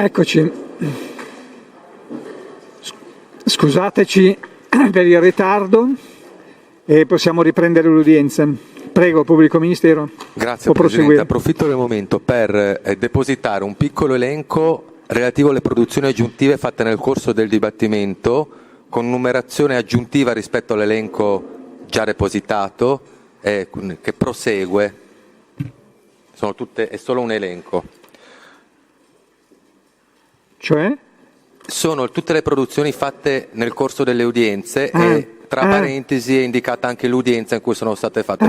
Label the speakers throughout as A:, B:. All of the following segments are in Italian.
A: Eccoci. Scusateci per il ritardo e possiamo riprendere l'udienza. Prego, pubblico ministero.
B: Grazie Presidente, approfitto del momento per depositare un piccolo elenco relativo alle produzioni aggiuntive fatte nel corso del dibattimento, con numerazione aggiuntiva rispetto all'elenco già depositato, che prosegue. È solo un elenco.
A: Cioè?
B: Sono tutte le produzioni fatte nel corso delle udienze e tra parentesi è indicata anche l'udienza in cui sono state fatte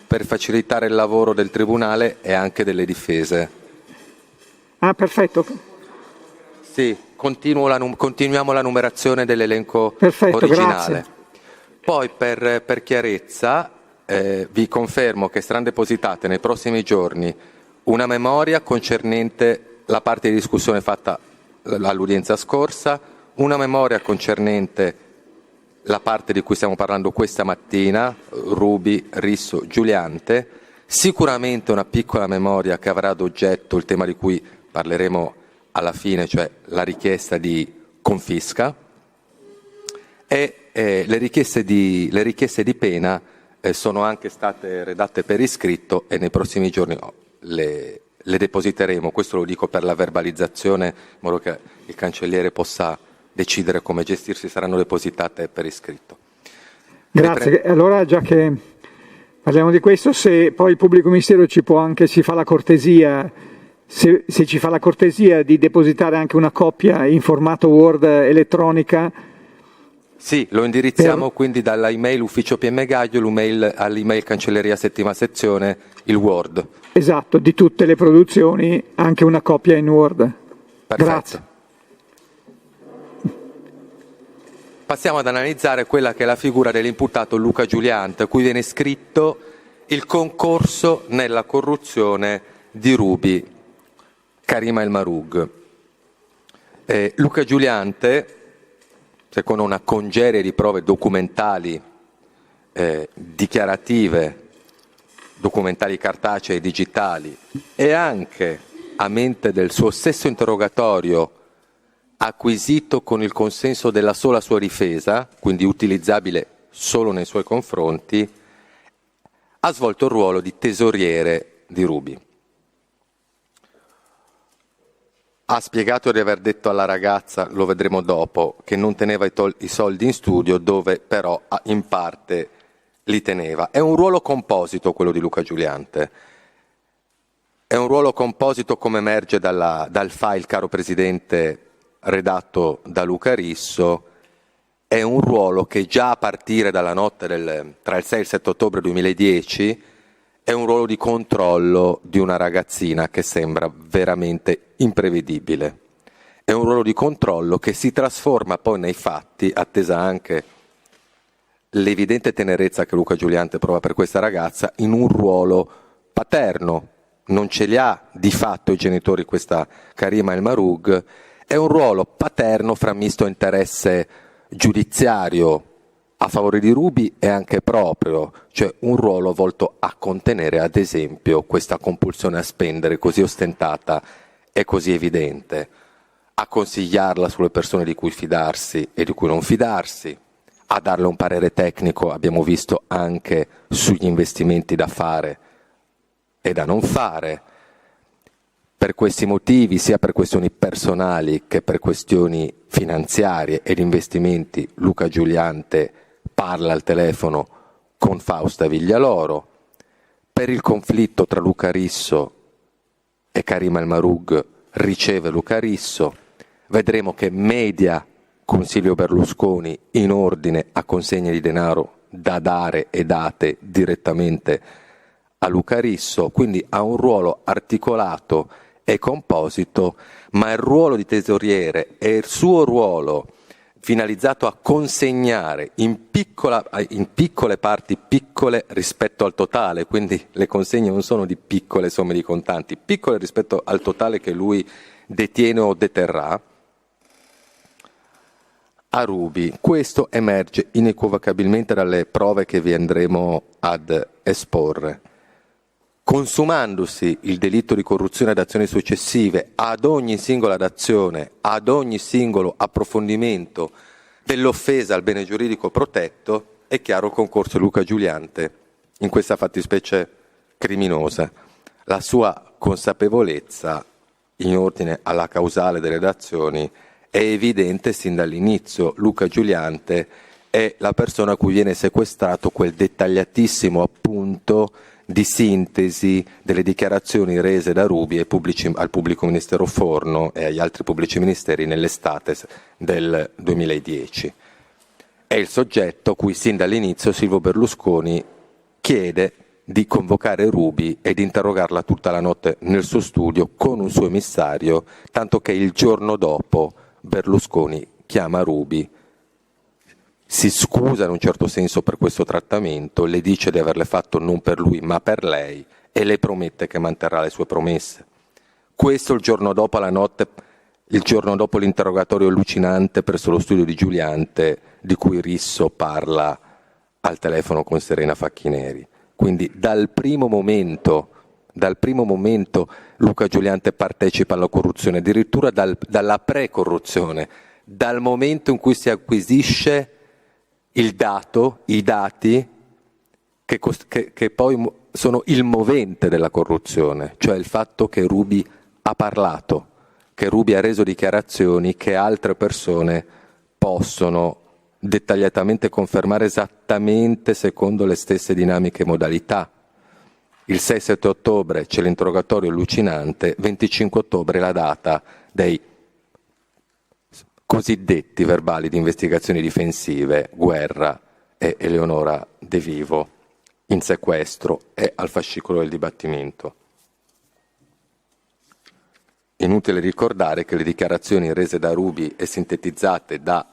B: per facilitare il lavoro del Tribunale e anche delle difese.
A: Perfetto.
B: Sì, continuiamo la numerazione dell'elenco
A: Perfetto,
B: originale.
A: grazie.
B: Poi per chiarezza vi confermo che saranno depositate nei prossimi giorni una memoria concernente la parte di discussione fatta all'udienza scorsa, una memoria concernente la parte di cui stiamo parlando questa mattina, Ruby, Risso, Giuliante, sicuramente una piccola memoria che avrà ad oggetto il tema di cui parleremo alla fine, cioè la richiesta di confisca, e le richieste di pena sono anche state redatte per iscritto e nei prossimi giorni le depositeremo. Questo lo dico per la verbalizzazione, in modo che il cancelliere possa decidere come gestirsi. Saranno depositate per iscritto.
A: Grazie. Allora, già che parliamo di questo, se poi il pubblico ministero si fa la cortesia, se ci fa la cortesia di depositare anche una copia in formato Word elettronica.
B: Sì, lo indirizziamo quindi dalla email ufficio PM Gaglio all'email cancelleria settima sezione, il Word.
A: Esatto, di tutte le produzioni, anche una copia in Word.
B: Perfetto.
A: Grazie.
B: Passiamo ad analizzare quella che è la figura dell'imputato Luca Giuliante, a cui viene scritto il concorso nella corruzione di Ruby, Karima El Mahroug. Luca Giuliante, secondo una congerie di prove documentali, dichiarative, documentali cartacee e digitali, e anche a mente del suo stesso interrogatorio acquisito con il consenso della sola sua difesa, quindi utilizzabile solo nei suoi confronti, ha svolto il ruolo di tesoriere di Ruby. Ha spiegato di aver detto alla ragazza, lo vedremo dopo, che non teneva i soldi in studio, dove però in parte li teneva. È un ruolo composito quello di Luca Giuliante. È un ruolo composito come emerge dal file, caro Presidente, redatto da Luca Risso. È un ruolo che già a partire dalla notte tra il 6 e il 7 ottobre 2010 è un ruolo di controllo di una ragazzina che sembra veramente imprevedibile. È un ruolo di controllo che si trasforma poi nei fatti, attesa anche l'evidente tenerezza che Luca Giuliante prova per questa ragazza, in un ruolo paterno. Non ce li ha di fatto i genitori questa Karima El Mahroug. È un ruolo paterno fra misto interesse giudiziario a favore di Ruby e anche proprio, cioè un ruolo volto a contenere ad esempio questa compulsione a spendere così ostentata e così evidente, a consigliarla sulle persone di cui fidarsi e di cui non fidarsi, a darle un parere tecnico, abbiamo visto, anche sugli investimenti da fare e da non fare. Per questi motivi, sia per questioni personali che per questioni finanziarie ed investimenti, Luca Giuliante parla al telefono con Fausta Viglialoro. Per il conflitto tra Luca Risso e Karima El Mahroug riceve Luca Risso. Vedremo che media con Silvio Berlusconi in ordine a consegne di denaro da dare e date direttamente a Luca Risso, quindi ha un ruolo articolato e composito, ma il ruolo di tesoriere e il suo ruolo finalizzato a consegnare in piccole parti, piccole rispetto al totale, quindi le consegne non sono di piccole somme di contanti, piccole rispetto al totale che lui detiene o deterrà, a Ruby. Questo emerge inequivocabilmente dalle prove che vi andremo ad esporre. consumandosi il delitto di corruzione ad azioni successive, ad ogni singola dazione, ad ogni singolo approfondimento dell'offesa al bene giuridico protetto, è chiaro il concorso di Luca Giuliante in questa fattispecie criminosa. La sua consapevolezza in ordine alla causale delle dazioni è evidente sin dall'inizio. Luca Giuliante è la persona a cui viene sequestrato quel dettagliatissimo appunto di sintesi delle dichiarazioni rese da Ruby al pubblico ministero Forno e agli altri pubblici ministeri nell'estate del 2010. È il soggetto a cui sin dall'inizio Silvio Berlusconi chiede di convocare Ruby e di interrogarla tutta la notte nel suo studio con un suo emissario, tanto che il giorno dopo Berlusconi chiama Ruby, si scusa in un certo senso per questo trattamento, le dice di averle fatto non per lui ma per lei e le promette che manterrà le sue promesse. Questo il giorno dopo l'interrogatorio allucinante presso lo studio di Giuliante di cui Risso parla al telefono con Serena Facchineri. Quindi dal primo momento Luca Giuliante partecipa alla corruzione, addirittura dalla pre-corruzione, dal momento in cui si acquisisce i dati che poi sono il movente della corruzione, cioè il fatto che Ruby ha parlato, che Ruby ha reso dichiarazioni che altre persone possono dettagliatamente confermare esattamente secondo le stesse dinamiche e modalità. Il 6-7 ottobre c'è l'interrogatorio allucinante, 25 ottobre la data dei cosiddetti verbali di investigazioni difensive, Guerra e Eleonora De Vivo, in sequestro e al fascicolo del dibattimento. Inutile ricordare che le dichiarazioni rese da Ruby e sintetizzate da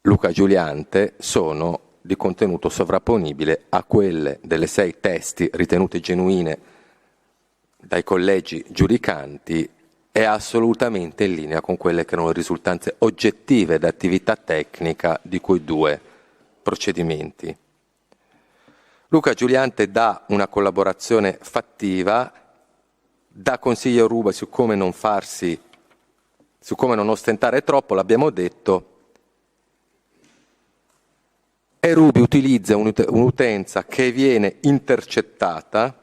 B: Luca Giuliante sono di contenuto sovrapponibile a quelle delle 6 testi ritenute genuine dai collegi giudicanti è assolutamente in linea con quelle che erano le risultanze oggettive d'attività tecnica di quei 2 procedimenti. Luca Giuliante dà una collaborazione fattiva, dà consiglio a Ruby su come non ostentare troppo, l'abbiamo detto, e Ruby utilizza un'utenza che viene intercettata,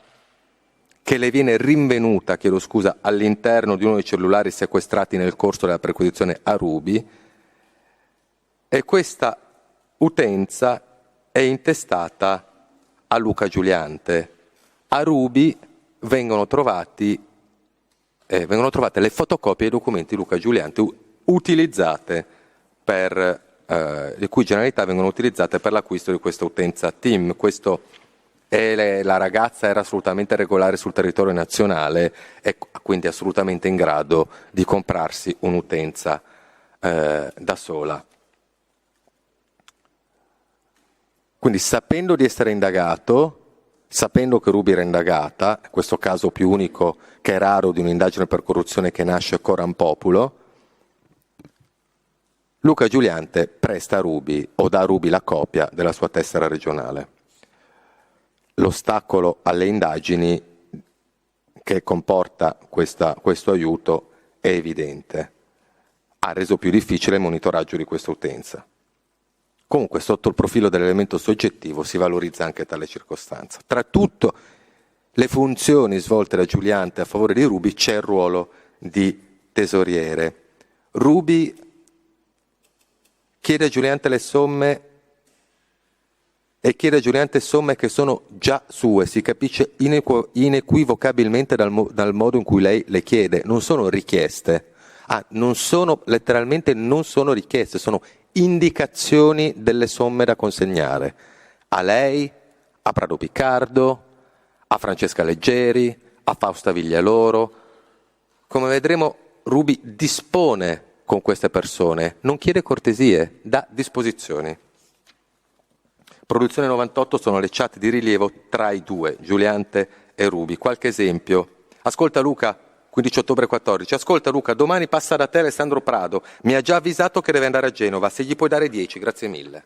B: che le viene rinvenuta, all'interno di uno dei cellulari sequestrati nel corso della perquisizione a Ruby, e questa utenza è intestata a Luca Giuliante. A Ruby vengono trovate le fotocopie dei documenti di Luca Giuliante utilizzate le cui generalità vengono utilizzate per l'acquisto di questa utenza TIM. La ragazza era assolutamente regolare sul territorio nazionale e quindi assolutamente in grado di comprarsi un'utenza da sola. Quindi sapendo di essere indagato, sapendo che Ruby era indagata, questo caso più unico che è raro di un'indagine per corruzione che nasce coram populo, Luca Giuliante presta a Ruby o dà a Ruby la copia della sua tessera regionale. L'ostacolo alle indagini che comporta questo aiuto è evidente. Ha reso più difficile il monitoraggio di questa utenza. Comunque, sotto il profilo dell'elemento soggettivo si valorizza anche tale circostanza. Tra tutte le funzioni svolte da Giuliante a favore di Ruby c'è il ruolo di tesoriere. Ruby chiede a Giuliante le somme e chiede a Giuliante somme che sono già sue, si capisce inequivocabilmente dal modo in cui lei le chiede, non sono richieste, non sono richieste, sono indicazioni delle somme da consegnare a lei, a Prado Piccardo, a Francesca Leggeri, a Fausta Viglialoro. Come vedremo, Ruby dispone con queste persone, non chiede cortesie, dà disposizioni. Produzione 98 sono le chat di rilievo tra i 2, Giuliante e Ruby. Qualche esempio. Ascolta Luca, 15 ottobre 14. Ascolta Luca, domani passa da te Alessandro Prado. Mi ha già avvisato che deve andare a Genova. Se gli puoi dare 10, grazie mille.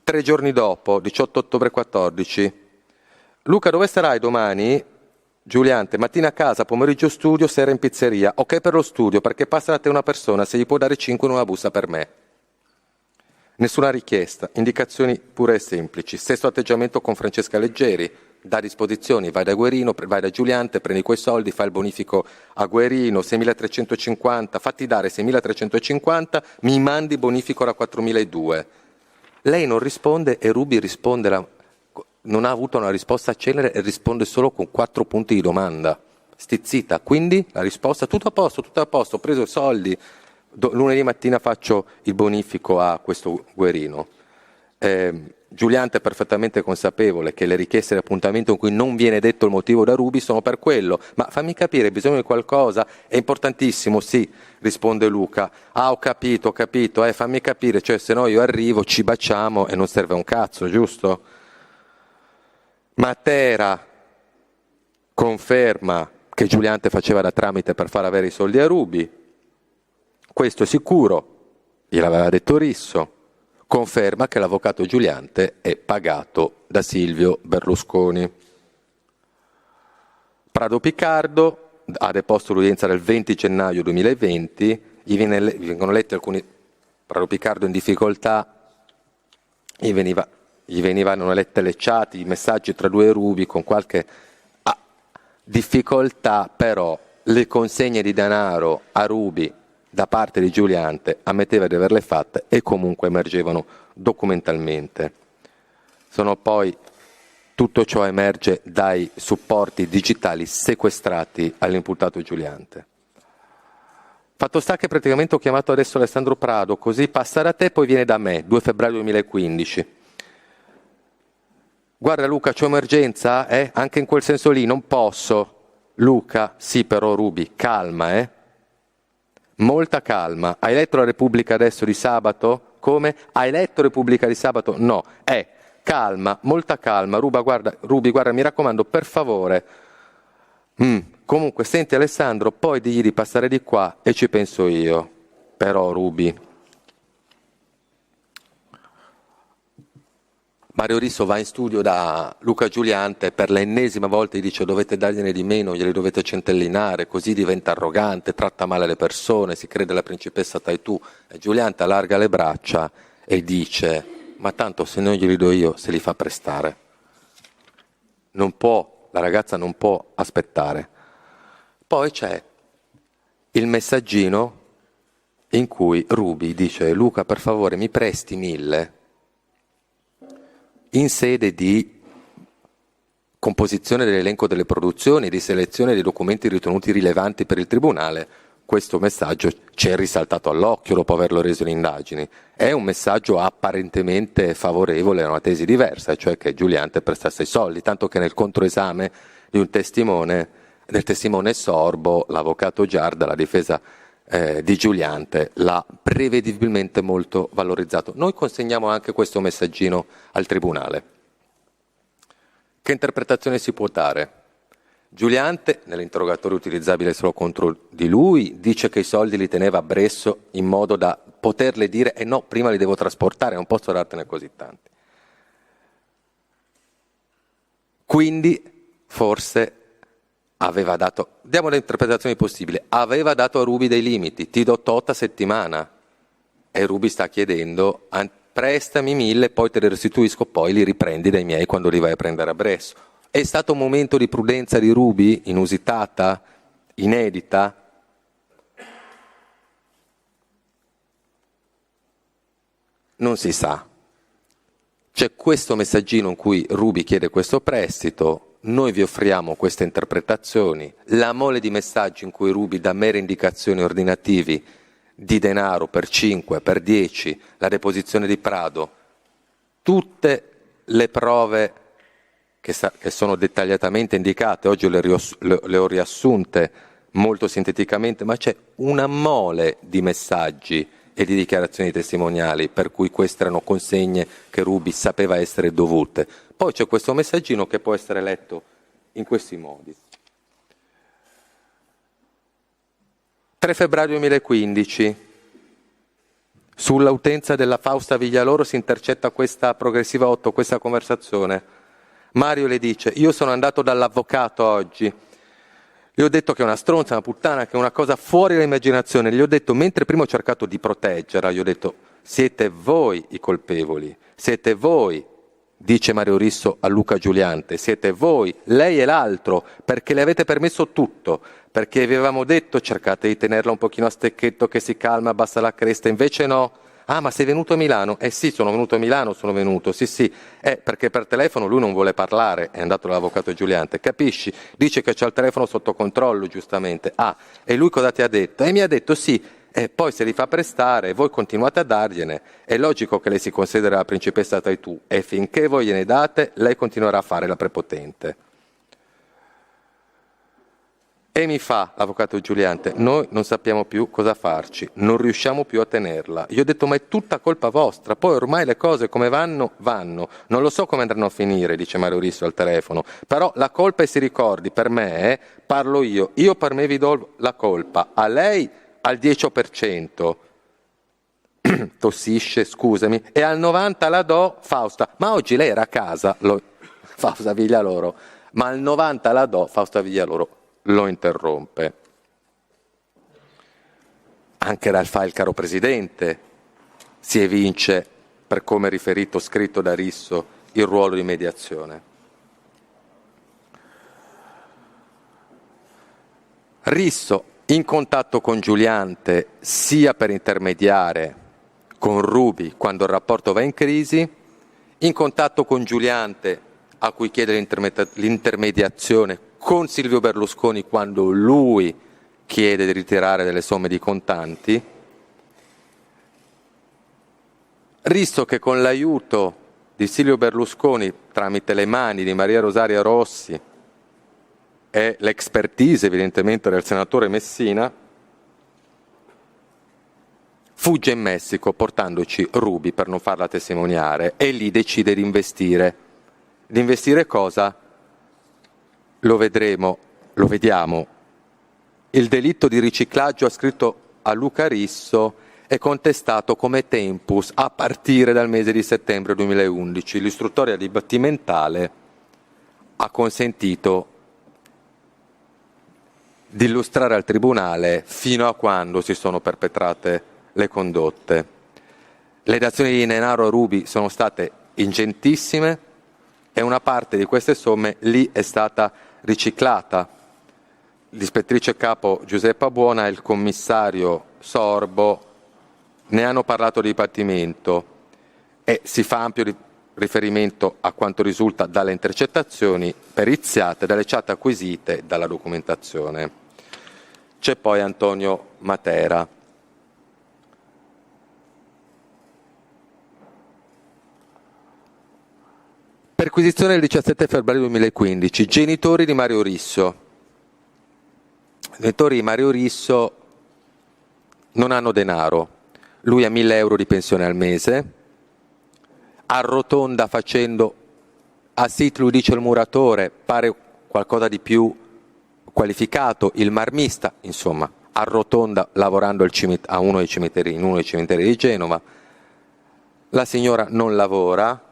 B: 3 giorni dopo, 18 ottobre 14. Luca, dove sarai domani? Giuliante, mattina a casa, pomeriggio studio, sera in pizzeria. Ok per lo studio, perché passa da te una persona, se gli può dare 5 in una busta per me. Nessuna richiesta, indicazioni pure e semplici. Stesso atteggiamento con Francesca Leggeri, da disposizioni, vai da Guerino, vai da Giuliante, prendi quei soldi, fai il bonifico a Guerino, 6.350, fatti dare 6.350, mi mandi bonifico da 4.200. Lei non risponde e Ruby risponde, non ha avuto una risposta celere e risponde solo con 4 punti di domanda. Stizzita, quindi la risposta, tutto a posto, ho preso i soldi, lunedì mattina faccio il bonifico a questo Guerino. Giuliante è perfettamente consapevole che le richieste di appuntamento in cui non viene detto il motivo da Ruby sono per quello, ma fammi capire, bisogno di qualcosa? È importantissimo, sì, risponde Luca. Ah, ho capito, fammi capire, cioè se no io arrivo, ci baciamo e non serve un cazzo, giusto? Matera conferma che Giuliante faceva da tramite per far avere i soldi a Ruby, questo è sicuro, gliel'aveva detto Risso. Conferma che l'avvocato Giuliante è pagato da Silvio Berlusconi. Prado Piccardo ha deposto l'udienza del 20 gennaio 2020, gli vengono letti alcuni... Prado Piccardo in difficoltà, gli venivano lette le chat, i messaggi tra due Ruby con qualche difficoltà, però le consegne di denaro a Ruby da parte di Giuliante ammetteva di averle fatte e comunque emergevano documentalmente. Tutto ciò emerge dai supporti digitali sequestrati all'imputato Giuliante. Fatto sta che praticamente ho chiamato adesso Alessandro Prado, così passa da te, poi viene da me, 2 febbraio 2015. Guarda Luca, c'è emergenza? Anche in quel senso lì, non posso. Luca, sì però Ruby, calma, molta calma. Hai letto la Repubblica adesso di sabato? Come? Hai letto Repubblica di sabato? No. Calma, molta calma. Ruby, guarda, mi raccomando, per favore. Comunque, senti Alessandro, poi digli di passare di qua e ci penso io. Però, Ruby. Mario Risso va in studio da Luca Giuliante, per l'ennesima volta gli dice dovete dargliene di meno, glieli dovete centellinare, così diventa arrogante, tratta male le persone, si crede la principessa Taitù. E Giuliante allarga le braccia e dice ma tanto se non glieli do io se li fa prestare. La ragazza non può aspettare. Poi c'è il messaggino in cui Ruby dice Luca per favore mi presti 1.000 in sede di composizione dell'elenco delle produzioni e di selezione dei documenti ritenuti rilevanti per il tribunale. Questo messaggio ci è risaltato all'occhio dopo averlo reso in indagini. È un messaggio apparentemente favorevole a una tesi diversa, cioè che Giuliante prestasse i soldi, tanto che nel controesame di del testimone Sorbo, l'avvocato Giarda, la difesa di Giuliante, l'ha prevedibilmente molto valorizzato. Noi consegniamo anche questo messaggino al tribunale. Che interpretazione si può dare? Giuliante, nell'interrogatorio utilizzabile solo contro di lui, dice che i soldi li teneva a Bresso in modo da poterle dire no, prima li devo trasportare, non posso dartene così tanti. Quindi, forse aveva dato, diamo le interpretazioni possibili, aveva dato a Ruby dei limiti, ti do tot a settimana, e Ruby sta chiedendo prestami 1.000, poi te li restituisco, poi li riprendi dai miei quando li vai a prendere a Bresso. È stato un momento di prudenza di Ruby, inusitata, inedita? Non si sa. C'è questo messaggino in cui Ruby chiede questo prestito, noi vi offriamo queste interpretazioni, la mole di messaggi in cui Ruby dà mere indicazioni ordinativi di denaro per 5, per 10, la deposizione di Prado, tutte le prove che sono dettagliatamente indicate, oggi le ho riassunte molto sinteticamente, ma c'è una mole di messaggi e di dichiarazioni testimoniali per cui queste erano consegne che Ruby sapeva essere dovute. Poi c'è questo messaggino che può essere letto in questi modi. 3 febbraio 2015, sulla utenza della Fausta Viglialoro si intercetta questa progressiva 8, questa conversazione. Mario le dice: io sono andato dall'avvocato oggi, gli ho detto che è una stronza, una puttana, che è una cosa fuori dall'immaginazione, gli ho detto, mentre prima ho cercato di proteggerla, gli ho detto: siete voi i colpevoli, siete voi, dice Mario Risso a Luca Giuliante, siete voi, lei e l'altro, perché le avete permesso tutto, perché avevamo detto cercate di tenerla un pochino a stecchetto, che si calma, abbassa la cresta, invece no. Ah, ma sei venuto a Milano? Eh sì, sono venuto a Milano, sì, perché per telefono lui non vuole parlare, è andato dall'avvocato Giuliante, capisci? Dice che c'ha il telefono sotto controllo, giustamente. Ah, e lui cosa ti ha detto? E mi ha detto sì, e poi se li fa prestare, voi continuate a dargliene, è logico che lei si considera la principessa tra i tu, e finché voi gliene date, lei continuerà a fare la prepotente. E mi fa l'avvocato Giuliante: noi non sappiamo più cosa farci, non riusciamo più a tenerla. Io ho detto: ma è tutta colpa vostra, poi ormai le cose come vanno, vanno. Non lo so come andranno a finire, dice Mario Risso al telefono, però la colpa, e si ricordi, per me, parlo io per me vi do la colpa, a lei al 10%, tossisce, scusami, e al 90% la do Fausta. Ma oggi lei era a casa, Fausta Viglialoro, ma al 90% la do Fausta Viglialoro. Lo interrompe. Anche dal file caro Presidente si evince, per come riferito scritto da Risso, il ruolo di mediazione. Risso in contatto con Giuliante sia per intermediare con Ruby quando il rapporto va in crisi, in contatto con Giuliante a cui chiede l'intermediazione con Silvio Berlusconi quando lui chiede di ritirare delle somme di contanti, Risso che con l'aiuto di Silvio Berlusconi tramite le mani di Maria Rosaria Rossi e l'expertise evidentemente del senatore Messina fugge in Messico portandoci Ruby per non farla testimoniare e lì decide di investire. Di investire cosa? Lo vedremo, lo vediamo. Il delitto di riciclaggio ascritto a Luca Risso è contestato come tempus a partire dal mese di settembre 2011. L'istruttoria dibattimentale ha consentito di illustrare al Tribunale fino a quando si sono perpetrate le condotte. Le dazioni di denaro a Ruby sono state ingentissime e una parte di queste somme lì è stata riciclata. L'ispettrice capo Giuseppa Buona e il commissario Sorbo ne hanno parlato di dibattimento e si fa ampio riferimento a quanto risulta dalle intercettazioni periziate, dalle chat acquisite, dalla documentazione. C'è poi Antonio Matera. Perquisizione del 17 febbraio 2015, genitori di Mario Risso. I genitori di Mario Risso non hanno denaro, lui ha 1.000 euro di pensione al mese, arrotonda facendo, a sit lui dice il muratore, pare qualcosa di più qualificato, il marmista, insomma, arrotonda lavorando a uno dei cimiteri, in uno dei cimiteri di Genova. La signora non lavora.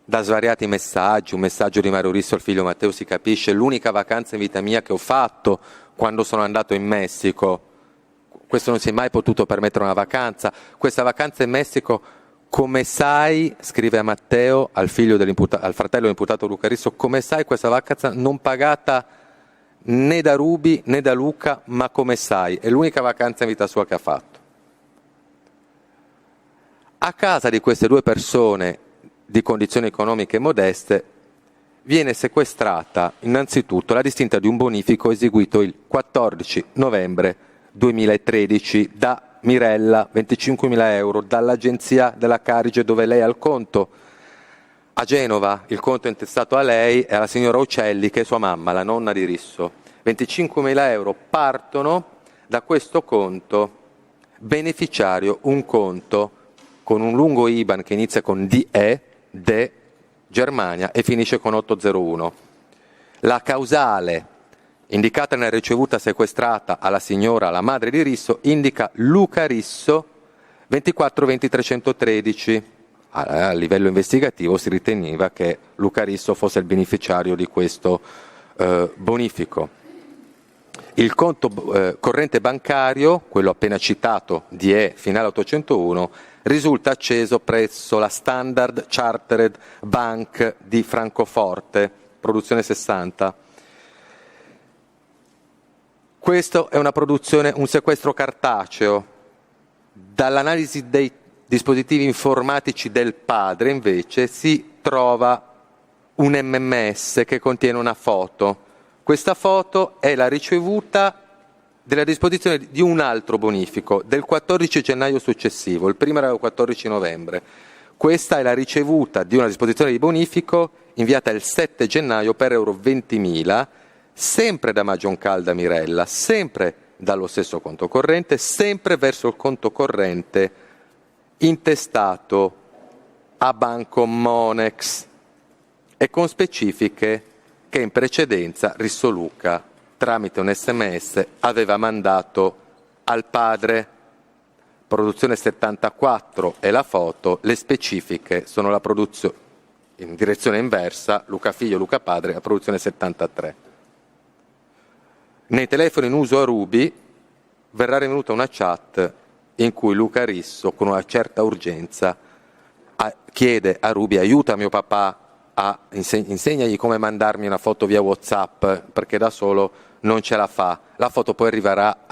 B: Da svariati messaggi, un messaggio di Mario Risso al figlio Matteo si capisce: l'unica vacanza in vita mia che ho fatto quando sono andato in Messico, questo non si è mai potuto permettere una vacanza, questa vacanza in Messico, come sai, scrive a Matteo, al fratello dell'imputato Luca Risso, come sai questa vacanza non pagata né da Ruby né da Luca, ma come sai, è l'unica vacanza in vita sua che ha fatto. A casa di queste due persone di condizioni economiche modeste viene sequestrata innanzitutto la distinta di un bonifico eseguito il 14 novembre 2013 da Mirella, 25.000 euro, dall'agenzia della Carige dove lei ha il conto. A Genova il conto è intestato a lei e alla signora Uccelli, che è sua mamma, la nonna di Risso. 25.000 euro partono da questo conto beneficiario, un conto con un lungo IBAN che inizia con DE, De Germania, e finisce con 801. La causale indicata nella ricevuta sequestrata alla signora, la madre di Risso, indica Luca Risso 24 20 313. a livello investigativo si riteneva che Luca Risso fosse il beneficiario di questo bonifico. Il conto corrente bancario, quello appena citato, DE finale 801, risulta acceso presso la Standard Chartered Bank di Francoforte, produzione 60. Questo è un sequestro cartaceo. Dall'analisi dei dispositivi informatici del padre, invece, si trova un MMS che contiene una foto. Questa foto è la ricevuta della disposizione di un altro bonifico del 14 gennaio successivo, il primo era il 14 novembre. Questa è la ricevuta di una disposizione di bonifico inviata il 7 gennaio per euro 20.000, sempre da Maggiocalda Mirella, sempre dallo stesso conto corrente, sempre verso il conto corrente intestato a Banco Monex e con specifiche che in precedenza Risso Luca, tramite un SMS, aveva mandato al padre. Produzione 74 e la foto, le specifiche sono la produzione in direzione inversa, Luca figlio, Luca padre, la produzione 73. Nei telefoni in uso a Ruby verrà rinvenuta una chat in cui Luca Risso, con una certa urgenza, chiede a Ruby: aiuta mio papà, insegnagli come mandarmi una foto via WhatsApp, perché da solo non ce la fa. La foto poi arriverà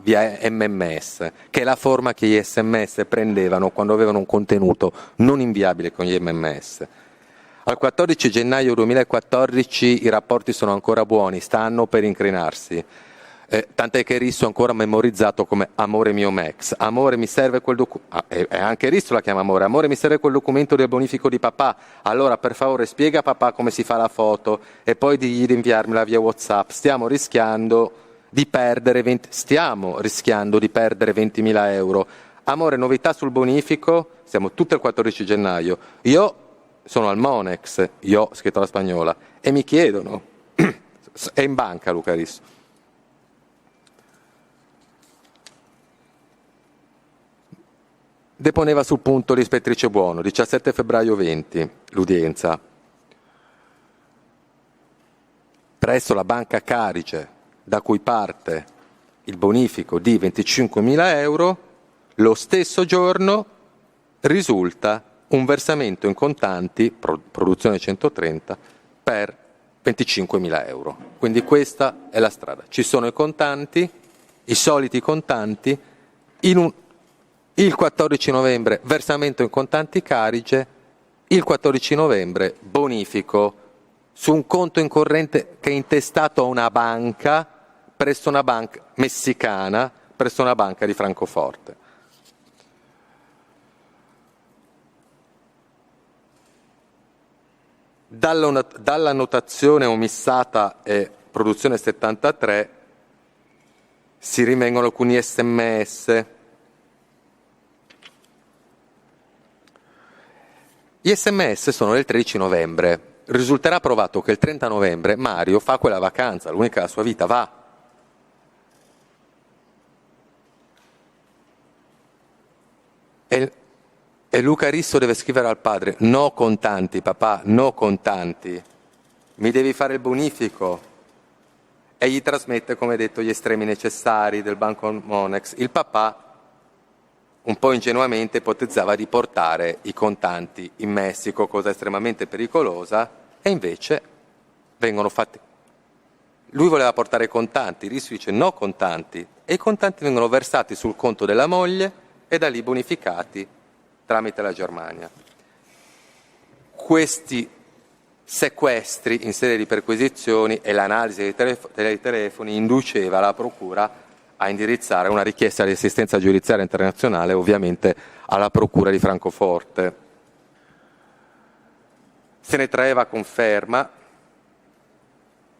B: via MMS, che è la forma che gli SMS prendevano quando avevano un contenuto non inviabile con gli MMS. Al 14 gennaio 2014 i rapporti sono ancora buoni, stanno per incrinarsi. Tant'è che Risso è ancora memorizzato come amore mio Max. Amore, mi serve quel documento. E anche Risso la chiama amore. Amore, mi serve quel documento del bonifico di papà. Allora, per favore, spiega a papà come si fa la foto e poi digli di inviarmela via WhatsApp. Stiamo rischiando di perdere 20.000 euro. Amore, novità sul bonifico? Siamo tutti al 14 gennaio. Io sono al Monex, io scritto alla spagnola, e mi chiedono, è in banca Luca Risso. Deponeva sul punto l'ispettrice Buono, 17 febbraio 20, l'udienza. Presso la banca Carige, da cui parte il bonifico di 25.000 euro, lo stesso giorno risulta un versamento in contanti, produzione 130, per 25.000 euro. Quindi questa è la strada. Ci sono i contanti, i soliti contanti, il 14 novembre versamento in contanti Carige, il 14 novembre bonifico su un conto in corrente che è intestato a una banca, presso una banca messicana, presso una banca di Francoforte. Dalla notazione omissata e produzione 73 si rinvengono alcuni SMS. Gli SMS sono del 13 novembre. Risulterà provato che il 30 novembre Mario fa quella vacanza, l'unica della sua vita, va. E Luca Risso deve scrivere al padre: no contanti papà, no contanti, mi devi fare il bonifico. E gli trasmette, come detto, gli estremi necessari del Banco Monex. Il papà, un po' ingenuamente, ipotizzava di portare i contanti in Messico, cosa estremamente pericolosa, e invece vengono fatti. Lui voleva portare i contanti, Risso dice no contanti, e i contanti vengono versati sul conto della moglie e da lì bonificati tramite la Germania. Questi sequestri in sede di perquisizioni e l'analisi dei telefoni induceva la procura a indirizzare una richiesta di assistenza giudiziaria internazionale, ovviamente alla procura di Francoforte. Se ne traeva conferma.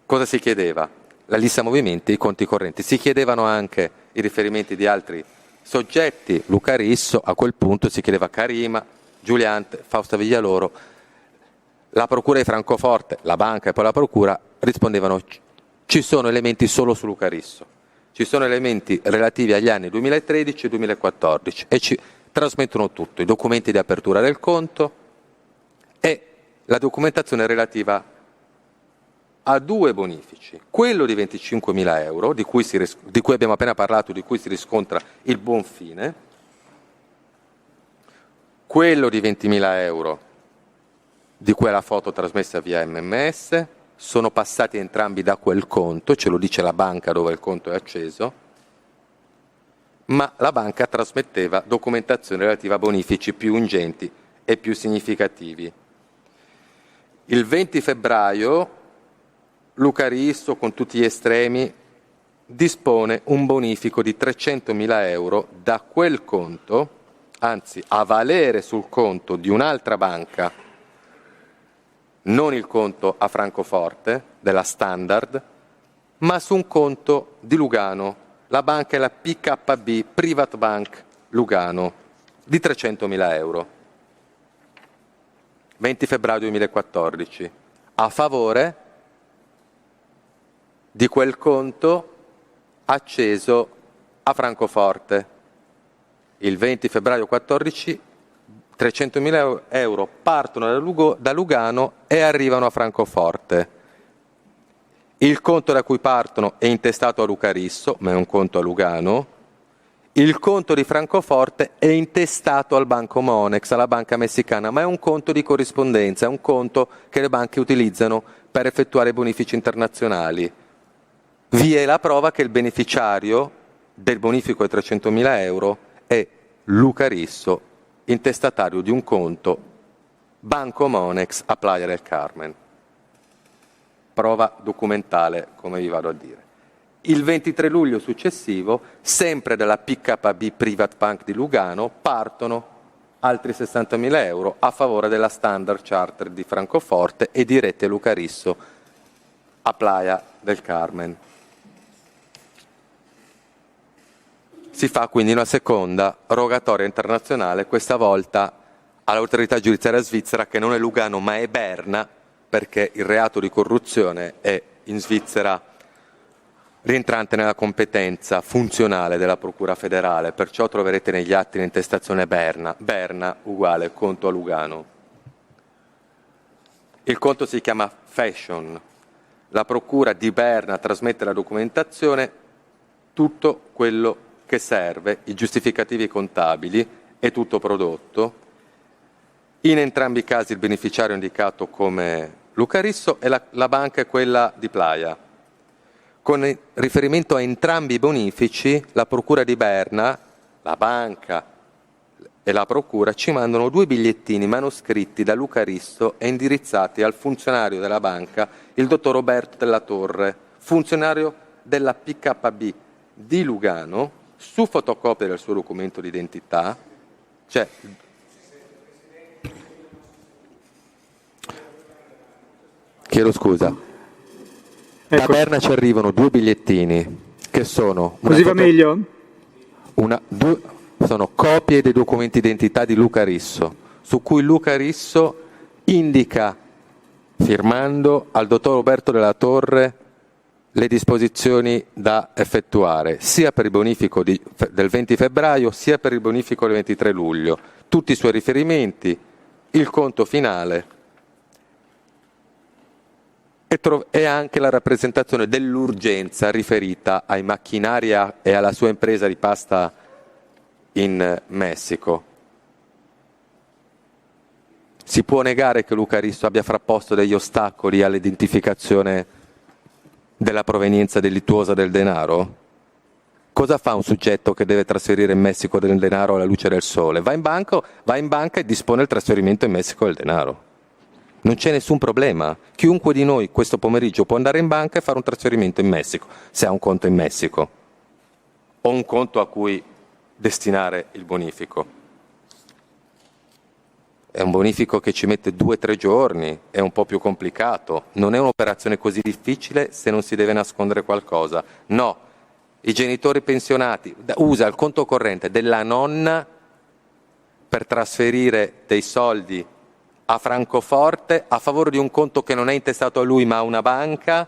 B: Cosa si chiedeva? La lista movimenti, i conti correnti. Si chiedevano anche i riferimenti di altri soggetti. Luca Risso, a quel punto si chiedeva Karima, Giuliante, Fausta Viglialoro. La procura di Francoforte, la banca e poi la procura rispondevano: ci sono elementi solo su Luca Risso. Ci sono elementi relativi agli anni 2013 e 2014, trasmettono tutto, i documenti di apertura del conto e la documentazione relativa a 2 bonifici, quello di 25.000 euro, di cui abbiamo appena parlato, di cui si riscontra il buon fine, quello di 20.000 euro, di cui è la foto trasmessa via MMS, sono passati entrambi da quel conto, ce lo dice la banca dove il conto è acceso, ma la banca trasmetteva documentazione relativa a bonifici più ingenti e più significativi. Il 20 febbraio Luca Risso, con tutti gli estremi, dispone un bonifico di 300.000 euro da quel conto, anzi a valere sul conto di un'altra banca, non il conto a Francoforte della Standard, ma su un conto di Lugano. La banca è la PKB, Private Bank Lugano, di 300.000 euro. 20 febbraio 2014. A favore di quel conto acceso a Francoforte. Il 20 febbraio 14 300.000 euro partono da Lugano e arrivano a Francoforte. Il conto da cui partono è intestato a Luca Risso, ma è un conto a Lugano. Il conto di Francoforte è intestato al Banco Monex, alla banca messicana, ma è un conto di corrispondenza, è un conto che le banche utilizzano per effettuare bonifici internazionali. Vi è la prova che il beneficiario del bonifico di 300.000 euro è Luca Risso, intestatario di un conto Banco Monex a Playa del Carmen. Prova documentale, come vi vado a dire. Il 23 luglio successivo, sempre dalla PKB Private Bank di Lugano, partono altri 60.000 euro a favore della Standard Charter di Francoforte e dirette a Luca Risso a Playa del Carmen. Si fa quindi una seconda rogatoria internazionale, questa volta all'autorità giudiziaria svizzera, che non è Lugano ma è Berna, perché il reato di corruzione è in Svizzera rientrante nella competenza funzionale della Procura federale, perciò troverete negli atti l'intestazione Berna. Berna uguale conto a Lugano. Il conto si chiama Fashion. La Procura di Berna trasmette la documentazione, tutto quello che serve, i giustificativi contabili, è tutto prodotto. In entrambi i casi il beneficiario è indicato come Luca Risso e la banca è quella di Playa. Con riferimento a entrambi i bonifici, la Procura di Berna, la banca e la Procura ci mandano 2 bigliettini manoscritti da Luca Risso e indirizzati al funzionario della banca, il dottor Roberto della Torre, funzionario della PKB di Lugano, su fotocopia del suo documento di identità, cioè chiedo scusa. Da Berna ci arrivano 2 bigliettini che sono
A: così va meglio?
B: Sono copie dei documenti di identità di Luca Risso, su cui Luca Risso indica, firmando al dottor Roberto della Torre, le disposizioni da effettuare sia per il bonifico del 20 febbraio sia per il bonifico del 23 luglio, tutti i suoi riferimenti, il conto finale e anche la rappresentazione dell'urgenza riferita ai macchinari e alla sua impresa di pasta in Messico. Si può negare che Luca Risso abbia frapposto degli ostacoli all'identificazione della provenienza delittuosa del denaro? Cosa fa un soggetto che deve trasferire in Messico del denaro alla luce del sole? Va in banca e dispone il trasferimento in Messico del denaro. Non c'è nessun problema. Chiunque di noi questo pomeriggio può andare in banca e fare un trasferimento in Messico, se ha un conto in Messico o un conto a cui destinare il bonifico. È un bonifico che ci mette 2-3 giorni, è un po' più complicato, non è un'operazione così difficile se non si deve nascondere qualcosa. No, i genitori pensionati usa il conto corrente della nonna per trasferire dei soldi a Francoforte a favore di un conto che non è intestato a lui ma a una banca,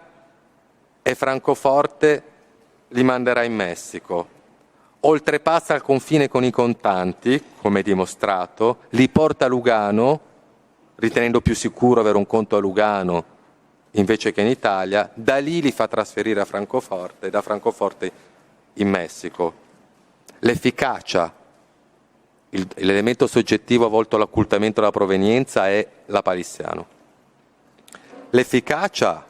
B: e Francoforte li manderà in Messico. oltrepassa il confine con i contanti, come dimostrato, li porta a Lugano, ritenendo più sicuro avere un conto a Lugano invece che in Italia, da lì li fa trasferire a Francoforte, da Francoforte in Messico. L'efficacia, l'elemento soggettivo volto all'occultamento della provenienza è la Palissiano. L'efficacia,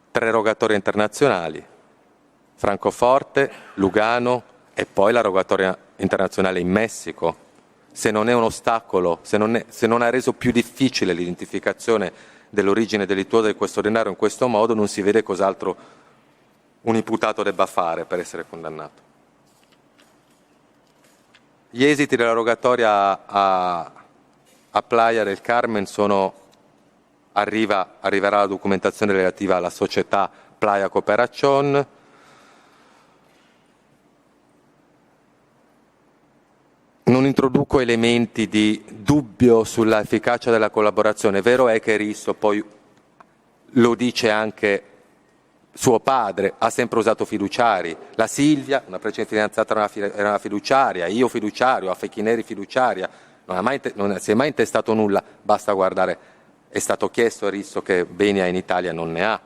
B: 3 rogatorie internazionali, Francoforte, Lugano e poi la rogatoria internazionale in Messico. Se non è un ostacolo, se non ha reso più difficile l'identificazione dell'origine delittuosa di questo denaro in questo modo, non si vede cos'altro un imputato debba fare per essere condannato. Gli esiti della rogatoria a Playa del Carmen sono: arriverà la documentazione relativa alla società Playa Cooperación. Non introduco elementi di dubbio sulla efficacia della collaborazione. Vero è che Risso, poi lo dice anche suo padre, ha sempre usato fiduciari. La Silvia, una precedente fidanzata, era una fiduciaria, io fiduciario, a Fecchineri fiduciaria, non si è mai intestato nulla, basta guardare. È stato chiesto a Risso che beni ha in Italia, non ne ha,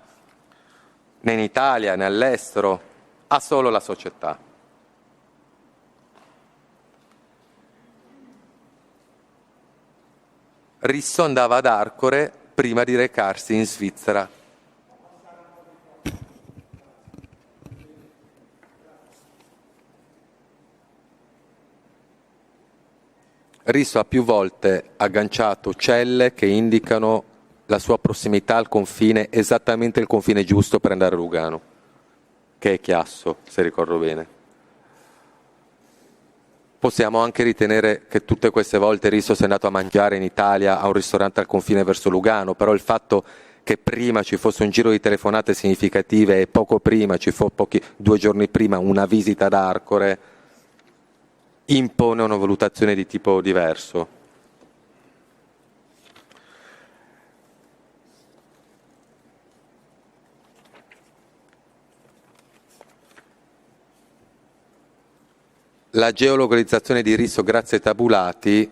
B: né in Italia né all'estero, ha solo la società. Risso andava ad Arcore prima di recarsi in Svizzera. Risso ha più volte agganciato celle che indicano la sua prossimità al confine, esattamente il confine giusto per andare a Lugano, che è Chiasso, se ricordo bene. Possiamo anche ritenere che tutte queste volte Risso sia andato a mangiare in Italia a un ristorante al confine verso Lugano, però il fatto che prima ci fosse un giro di telefonate significative e poco prima, 2 giorni prima, una visita ad Arcore, impone una valutazione di tipo diverso. La geolocalizzazione di Risso grazie ai tabulati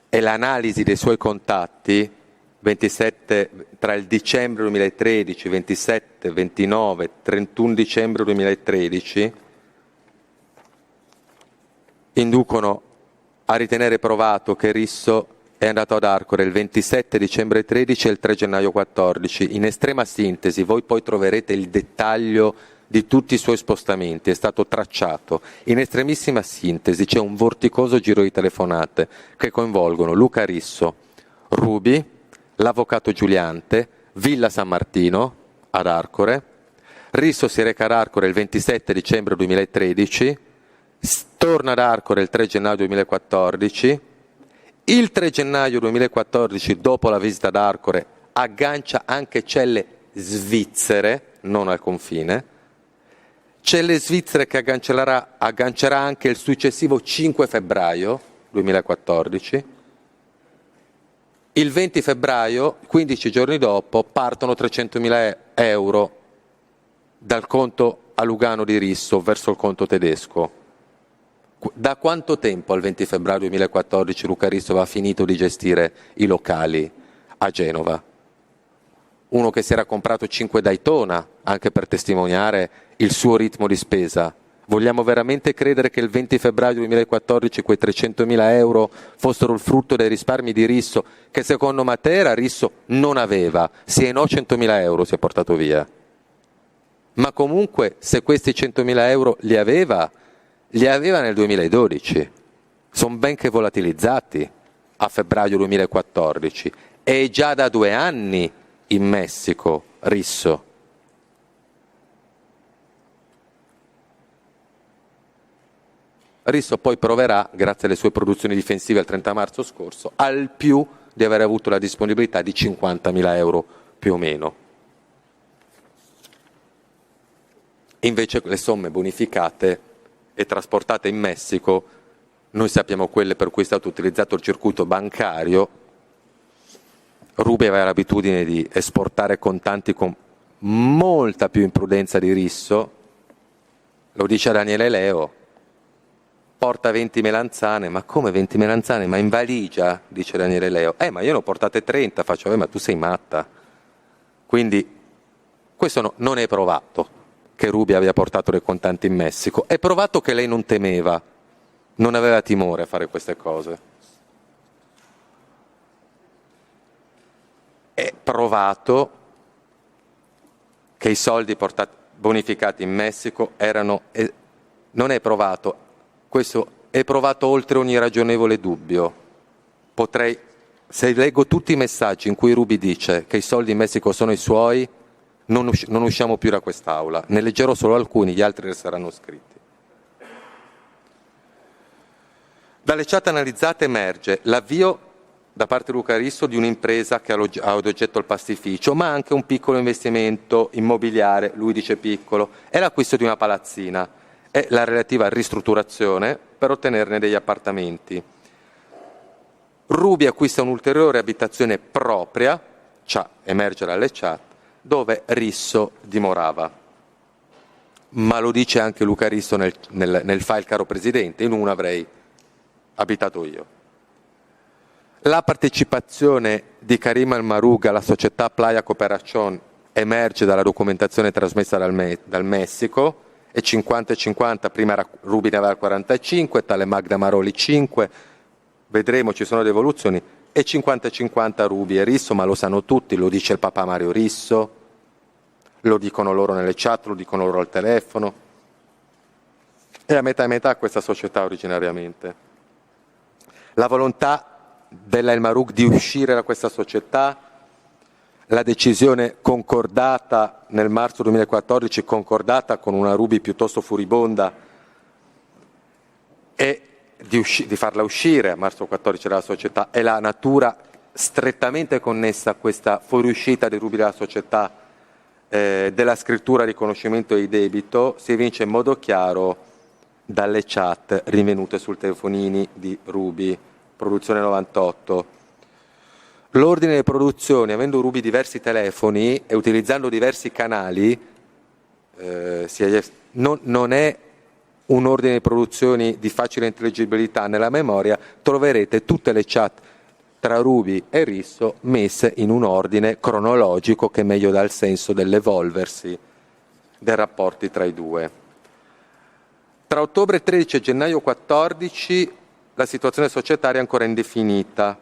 B: e l'analisi dei suoi contatti 27, tra il dicembre 2013, 27, 29, 31 dicembre 2013 inducono a ritenere provato che Risso è andato ad Arcore il 27 dicembre 13 e il 3 gennaio 14. In estrema sintesi, voi poi troverete il dettaglio di tutti i suoi spostamenti, è stato tracciato. In estremissima sintesi c'è un vorticoso giro di telefonate che coinvolgono Luca Risso, Rubi, l'avvocato Giuliante, Villa San Martino ad Arcore. Risso si reca ad Arcore il 27 dicembre 2013, torna ad Arcore il 3 gennaio 2014, il 3 gennaio 2014, dopo la visita ad Arcore, aggancia anche celle svizzere, non al confine, celle svizzere che aggancerà anche il successivo 5 febbraio 2014. Il 20 febbraio, 15 giorni dopo, partono 300.000 euro dal conto a Lugano di Risso verso il conto tedesco. Da quanto tempo al 20 febbraio 2014 Luca Risso aveva finito di gestire i locali a Genova? Uno che si era comprato 5 Daytona, anche per testimoniare il suo ritmo di spesa. Vogliamo veramente credere che il 20 febbraio 2014 quei 300.000 euro fossero il frutto dei risparmi di Risso, che secondo Matera Risso non aveva, sia no 100.000 euro si è portato via. Ma comunque se questi 100.000 euro li aveva nel 2012, sono ben che volatilizzati a febbraio 2014, è già da 2 anni in Messico Risso. Risso poi proverà, grazie alle sue produzioni difensive al 30 marzo scorso, al più di aver avuto la disponibilità di 50.000 euro più o meno. Invece le somme bonificate e trasportate in Messico, noi sappiamo quelle per cui è stato utilizzato il circuito bancario. Rubi aveva l'abitudine di esportare contanti con molta più imprudenza di Risso, lo dice Daniele Leo, porta 20 melanzane, ma come 20 melanzane? Ma in valigia, dice Daniele Leo. Ma io ne ho portate 30, faccio, ma tu sei matta. Quindi questo non è provato, che Ruby abbia portato dei contanti in Messico. È provato che lei non temeva, non aveva timore a fare queste cose. È provato che i soldi bonificati in Messico erano... non è provato, questo è provato oltre ogni ragionevole dubbio. Se leggo tutti i messaggi in cui Ruby dice che i soldi in Messico sono i suoi, non usciamo più da quest'aula. Ne leggerò solo alcuni, gli altri resteranno scritti. Dalle chat analizzate emerge l'avvio da parte di Luca Risso di un'impresa che ha ad oggetto il pastificio, ma anche un piccolo investimento immobiliare, lui dice piccolo, è l'acquisto di una palazzina, è la relativa ristrutturazione per ottenerne degli appartamenti. Ruby acquista un'ulteriore abitazione propria, emerge dalle chat, dove Risso dimorava. Ma lo dice anche Luca Risso nel file caro Presidente, in uno avrei abitato io. La partecipazione di Karim Al-Marug alla società Playa Cooperación emerge dalla documentazione trasmessa dal Messico, e 50-50, prima Ruby ne aveva 45, tale Magda Maroli 5, vedremo, ci sono devoluzioni, e 50-50 Ruby e Risso, ma lo sanno tutti, lo dice il papà Mario Risso, lo dicono loro nelle chat, lo dicono loro al telefono, e a metà e metà questa società originariamente. La volontà della El Marug di uscire da questa società, la decisione concordata nel marzo 2014, concordata con una Ruby piuttosto furibonda, e di farla uscire a marzo 14 dalla società, e la natura strettamente connessa a questa fuoriuscita di Ruby dalla società, della scrittura riconoscimento di debito, si evince in modo chiaro dalle chat rinvenute sul telefonini di Ruby, produzione 98. L'ordine delle produzioni, avendo Ruby diversi telefoni e utilizzando diversi canali, non è un ordine di produzioni di facile intelligibilità. Nella memoria troverete tutte le chat tra Ruby e Risso messe in un ordine cronologico che meglio dà il senso dell'evolversi dei rapporti tra i due. Tra ottobre 13 e gennaio 14 la situazione societaria è ancora indefinita.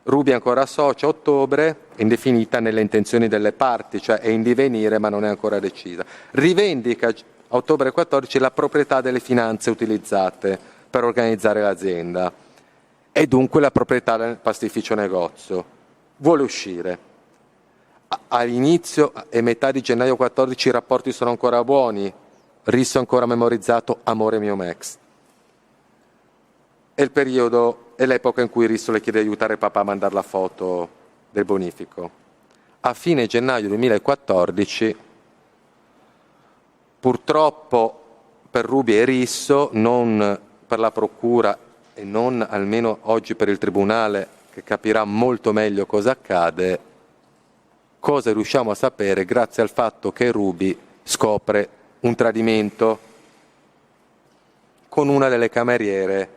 B: Ruby ancora socia, ottobre, indefinita nelle intenzioni delle parti, cioè è in divenire ma non è ancora decisa. Rivendica a ottobre 14 la proprietà delle finanze utilizzate per organizzare l'azienda e dunque la proprietà del pastificio negozio. Vuole uscire. All'inizio e metà di gennaio 14 i rapporti sono ancora buoni, Risso ancora memorizzato, amore mio Max. È il periodo, è l'epoca in cui Risso le chiede di aiutare papà a mandare la foto del bonifico. A fine gennaio 2014, purtroppo per Ruby e Risso, non per la procura e non almeno oggi per il tribunale, che capirà molto meglio cosa accade, cosa riusciamo a sapere grazie al fatto che Ruby scopre un tradimento con una delle cameriere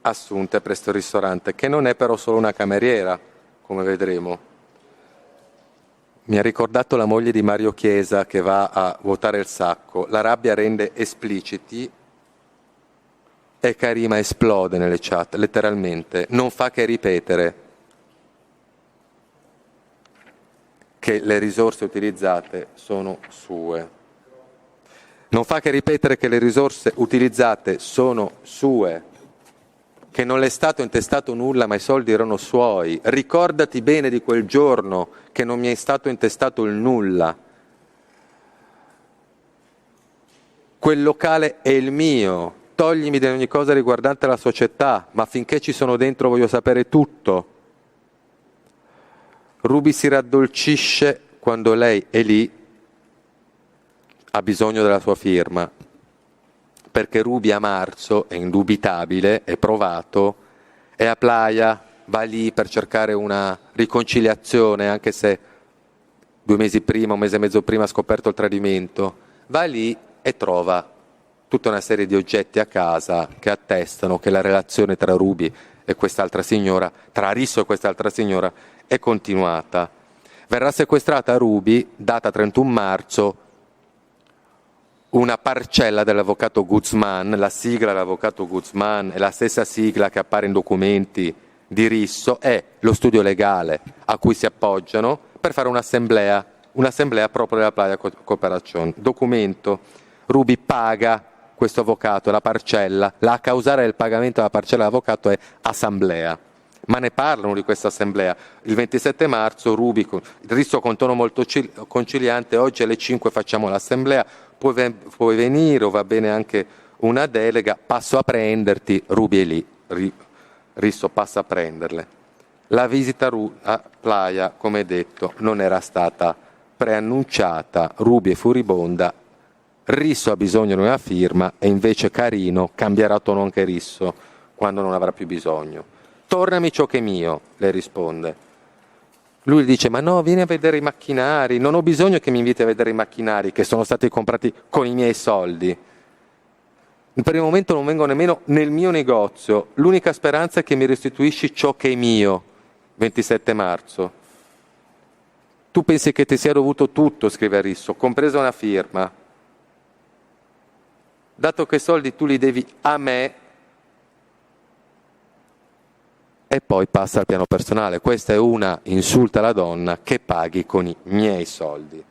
B: assunte presso il ristorante, che non è però solo una cameriera, come vedremo. Mi ha ricordato la moglie di Mario Chiesa che va a vuotare il sacco. La rabbia rende espliciti e Karima esplode nelle chat, letteralmente. Non fa che ripetere che le risorse utilizzate sono sue. Non fa che ripetere che le risorse utilizzate sono sue, che non le è stato intestato nulla ma i soldi erano suoi. Ricordati bene di quel giorno che non mi è stato intestato il nulla. Quel locale è il mio, toglimi di ogni cosa riguardante la società, ma finché ci sono dentro voglio sapere tutto. Ruby si raddolcisce quando lei è lì, ha bisogno della sua firma, perché Ruby a marzo, è indubitabile, è provato, è a Playa, va lì per cercare una riconciliazione, anche se 2 mesi prima, 1 mese e mezzo prima ha scoperto il tradimento, va lì e trova tutta una serie di oggetti a casa che attestano che la relazione tra Ruby e quest'altra signora, tra Risso e quest'altra signora, è continuata. Verrà sequestrata a Ruby, data 31 marzo, una parcella dell'avvocato Guzman, la sigla dell'avvocato Guzman è la stessa sigla che appare in documenti di Risso, è lo studio legale a cui si appoggiano per fare un'assemblea proprio della Playa Cooperación. Documento, Ruby paga questo avvocato la parcella, la causale del pagamento della parcella dell'avvocato è assemblea. Ma ne parlano di questa assemblea. Il 27 marzo Risso con tono molto conciliante, oggi alle 5 facciamo l'assemblea, puoi venire o va bene anche una delega, passo a prenderti, Ruby è lì, Risso passa a prenderle. La visita a Playa, come detto, non era stata preannunciata, Ruby è furibonda, Risso ha bisogno di una firma e invece Carino cambierà tono anche Risso quando non avrà più bisogno. Tornami ciò che è mio, le risponde. Lui dice, ma no, vieni a vedere i macchinari, non ho bisogno che mi inviti a vedere i macchinari che sono stati comprati con i miei soldi. Per il momento non vengo nemmeno nel mio negozio, l'unica speranza è che mi restituisci ciò che è mio, 27 marzo. Tu pensi che ti sia dovuto tutto, scrive Risso, compresa una firma. Dato che i soldi tu li devi a me, e poi passa al piano personale. Questa è una insulta alla donna che paghi con i miei soldi.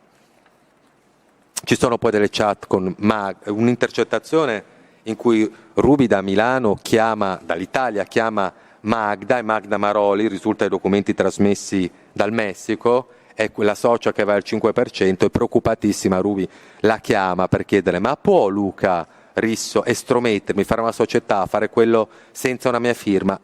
B: Ci sono poi delle chat con un'intercettazione in cui Ruby da Milano dall'Italia chiama Magda, e Magda Maroli, risulta ai documenti trasmessi dal Messico, è quella socia che va al 5%, è preoccupatissima, Ruby la chiama per chiedere, ma può Luca Risso estromettermi, fare una società, fare quello senza una mia firma?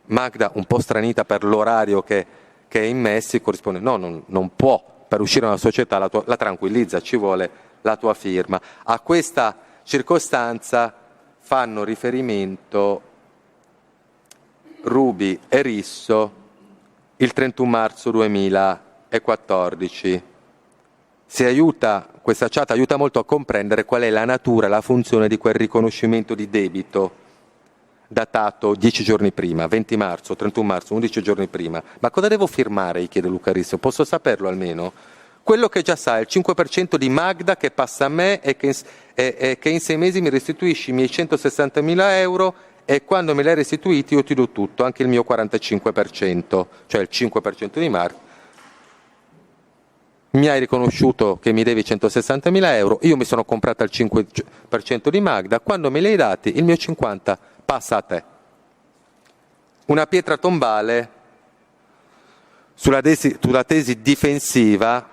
B: Magda, un po' stranita per l'orario che è in Messico, risponde no, non può, per uscire da una società la tranquillizza, ci vuole la tua firma. A questa circostanza fanno riferimento Ruby e Risso il 31 marzo 2014. Questa chat aiuta molto a comprendere qual è la natura e la funzione di quel riconoscimento di debito datato 10 giorni prima, 20 marzo, 31 marzo, 11 giorni prima. Ma cosa devo firmare? Gli chiede Luca Risso. Posso saperlo almeno? Quello che già sa è il 5% di Magda che passa a me e che in 6 mesi mi restituisci i miei 160.000 euro e quando me li hai restituiti io ti do tutto, anche il mio 45%, cioè il 5% di Magda. Mi hai riconosciuto che mi devi 160.000 euro, io mi sono comprata il 5% di Magda, quando me li hai dati il mio 50% passa a te. Una pietra tombale sulla tesi difensiva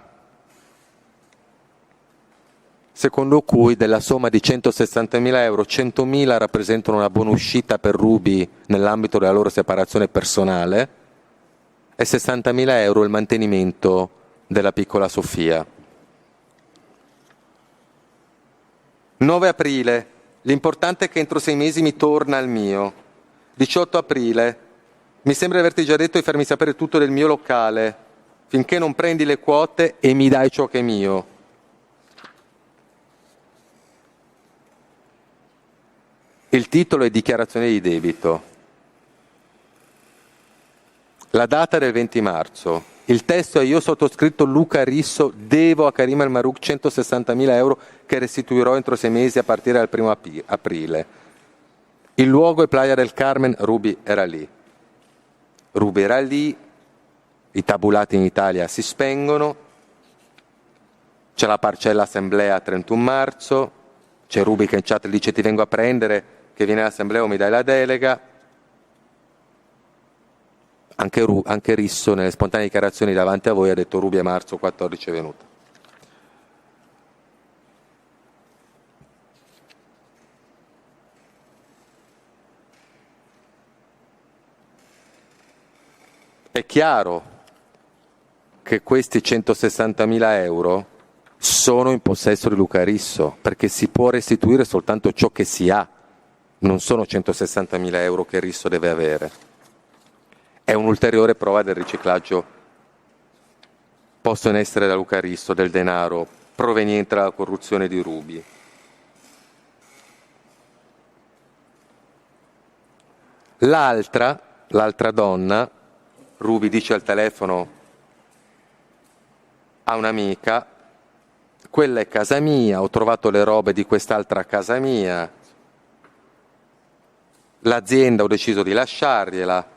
B: secondo cui della somma di 160.000 euro, 100.000 rappresentano una buonuscita per Ruby nell'ambito della loro separazione personale e 60.000 euro il mantenimento della piccola Sofia. 9 aprile, l'importante è che entro 6 mesi mi torna il mio. 18 aprile, mi sembra di averti già detto di farmi sapere tutto del mio locale, finché non prendi le quote e mi dai ciò che è mio. Il titolo è dichiarazione di debito. La data è del 20 marzo. Il testo è: io sottoscritto Luca Risso, devo a Karim El Marouk 160.000 euro che restituirò entro 6 mesi a partire dal 1 aprile. Il luogo è Playa del Carmen, Ruby era lì. Ruby era lì, i tabulati in Italia si spengono, c'è la parcella assemblea 31 marzo, c'è Ruby che in chat dice ti vengo a prendere, che viene all'assemblea o mi dai la delega. Anche Risso nelle spontanee dichiarazioni davanti a voi ha detto Ruby a marzo 14 è venuta. È chiaro che questi 160.000 euro sono in possesso di Luca Risso, perché si può restituire soltanto ciò che si ha, non sono 160.000 euro che Risso deve avere. È un'ulteriore prova del riciclaggio posto in essere da Luca Risso del denaro proveniente dalla corruzione di Ruby. L'altra donna, Ruby dice al telefono a un'amica: quella è casa mia, ho trovato le robe di quest'altra a casa mia, l'azienda ho deciso di lasciargliela.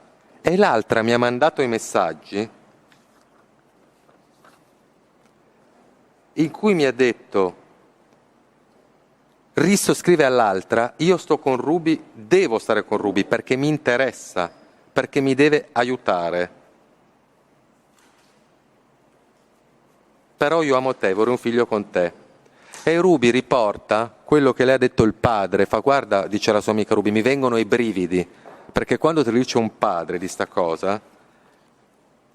B: E l'altra mi ha mandato i messaggi in cui mi ha detto: Risso scrive all'altra, io sto con Ruby, devo stare con Ruby perché mi interessa, perché mi deve aiutare. Però io amo te, vorrei un figlio con te. E Ruby riporta quello che le ha detto il padre, fa: guarda, dice la sua amica Ruby, mi vengono i brividi, perché quando ti dice un padre di sta cosa,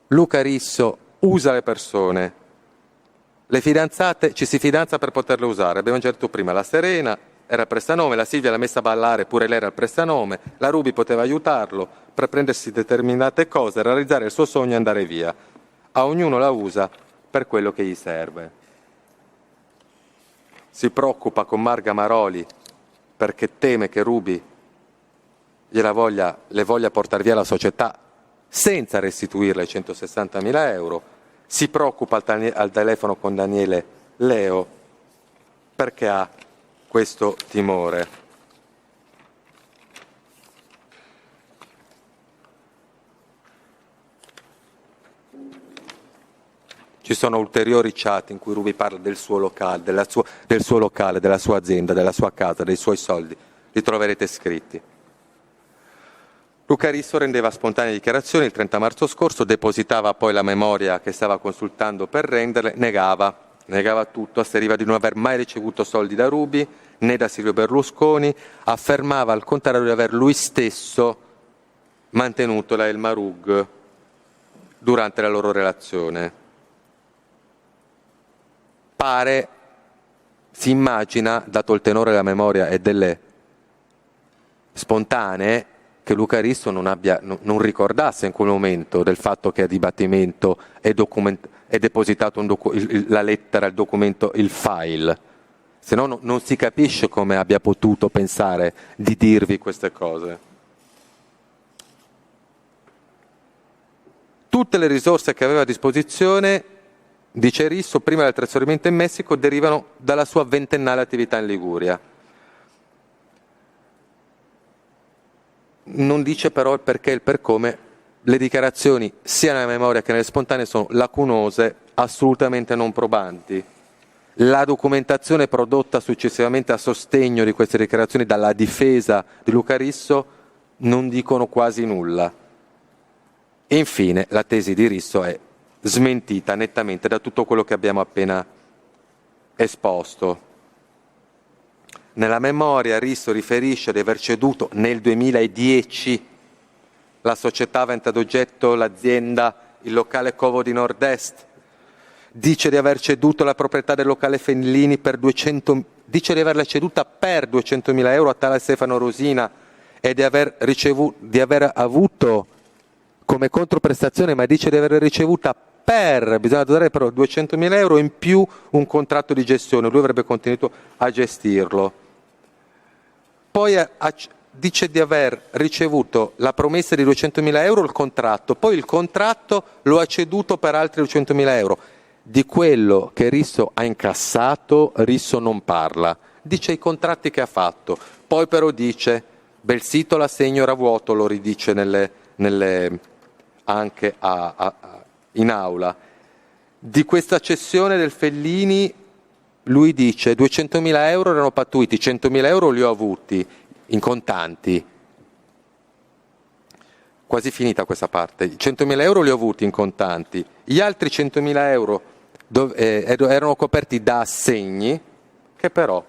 B: Luca Risso usa le persone. Le fidanzate, ci si fidanza per poterle usare. Abbiamo già detto prima, la Serena era il prestanome, la Silvia l'ha messa a ballare, pure lei era il prestanome, la Ruby poteva aiutarlo per prendersi determinate cose, realizzare il suo sogno e andare via. A ognuno la usa per quello che gli serve. Si preoccupa con Marga Maroli perché teme che Ruby le voglia portare via la società senza restituirle i 160.000 euro. Si preoccupa al telefono con Daniele Leo perché ha questo timore. Ci sono ulteriori chat in cui Ruby parla del suo locale, del suo locale, della sua azienda, della sua casa, dei suoi soldi. Li troverete scritti. Luca Risso rendeva spontanee dichiarazioni il 30 marzo scorso, depositava poi la memoria che stava consultando per renderle, negava tutto, asseriva di non aver mai ricevuto soldi da Ruby né da Silvio Berlusconi, affermava al contrario di aver lui stesso mantenuto la Elma Rug durante la loro relazione. Pare, si immagina, dato il tenore della memoria e delle spontanee, che Luca Risso non ricordasse in quel momento del fatto che a dibattimento è depositato la lettera, il documento, il file. Se no non si capisce come abbia potuto pensare di dirvi queste cose. Tutte le risorse che aveva a disposizione, dice Risso, prima del trasferimento in Messico, derivano dalla sua ventennale attività in Liguria. Non dice però il perché e il per come. Le dichiarazioni sia nella memoria che nelle spontanee sono lacunose, assolutamente non probanti. La documentazione prodotta successivamente a sostegno di queste dichiarazioni dalla difesa di Luca Risso non dicono quasi nulla. E infine la tesi di Risso è smentita nettamente da tutto quello che abbiamo appena esposto. Nella memoria Risso riferisce di aver ceduto nel 2010 la società avente ad oggetto l'azienda, il locale Covo di Nord-Est. Dice di aver ceduto la proprietà del locale Fellini dice di averla ceduta per 200.000 euro a tale Stefano Rosina e di aver avuto come controprestazione, ma dice di aver ricevuta bisogna dare però 200.000 euro in più un contratto di gestione, lui avrebbe continuato a gestirlo. Poi dice di aver ricevuto la promessa di 200.000 euro, il contratto, poi il contratto lo ha ceduto per altri 200.000 euro. Di quello che Risso ha incassato, Risso non parla, dice i contratti che ha fatto, poi però dice, bel sito l'assegno era vuoto, lo ridice anche in aula. Di questa cessione del Fellini lui dice 200.000 euro erano pattuiti, 100.000 euro li ho avuti in contanti. Quasi finita questa parte. 100.000 euro li ho avuti in contanti. Gli altri 100.000 euro erano coperti da assegni che però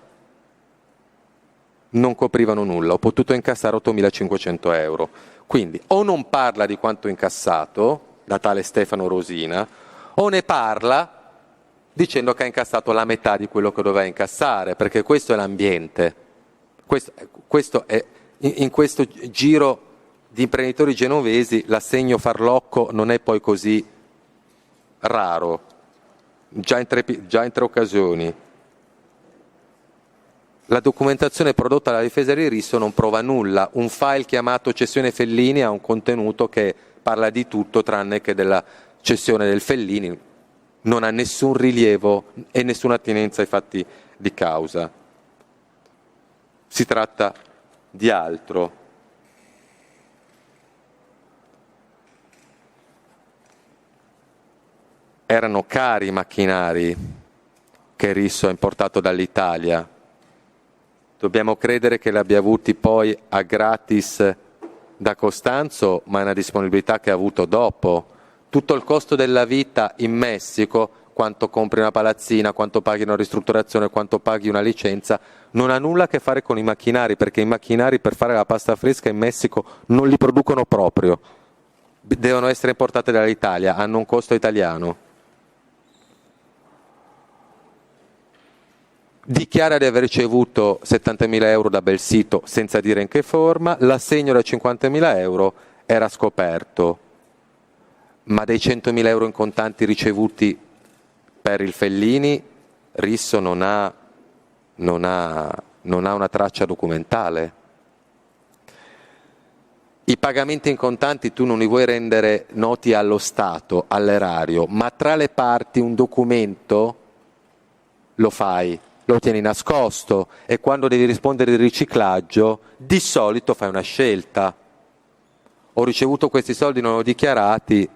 B: non coprivano nulla. Ho potuto incassare 8.500 euro. Quindi o non parla di quanto incassato da tale Stefano Rosina, o ne parla dicendo che ha incassato la metà di quello che doveva incassare, perché questo è l'ambiente. Questo è, in questo giro di imprenditori genovesi l'assegno farlocco non è poi così raro, già in tre occasioni. La documentazione prodotta dalla difesa di Risso non prova nulla. Un file chiamato cessione Fellini ha un contenuto che parla di tutto tranne che della cessione del Fellini, non ha nessun rilievo e nessuna attinenza ai fatti di causa. Si tratta di altro. Erano cari i macchinari che Risso ha importato dall'Italia. Dobbiamo credere che li abbia avuti poi a gratis da Costanzo, ma è una disponibilità che ha avuto dopo. Tutto il costo della vita in Messico, quanto compri una palazzina, quanto paghi una ristrutturazione, quanto paghi una licenza, non ha nulla a che fare con i macchinari, perché i macchinari per fare la pasta fresca in Messico non li producono proprio. Devono essere importati dall'Italia, hanno un costo italiano. Dichiara di aver ricevuto 70.000 euro da Belsito senza dire in che forma, l'assegno da 50.000 euro era scoperto, ma dei 100.000 euro in contanti ricevuti per il Fellini, Risso non ha una traccia documentale. I pagamenti in contanti tu non li vuoi rendere noti allo Stato, all'erario, ma tra le parti un documento lo fai. Lo tieni nascosto e quando devi rispondere di riciclaggio di solito fai una scelta. Ho ricevuto questi soldi, non ho dichiarati,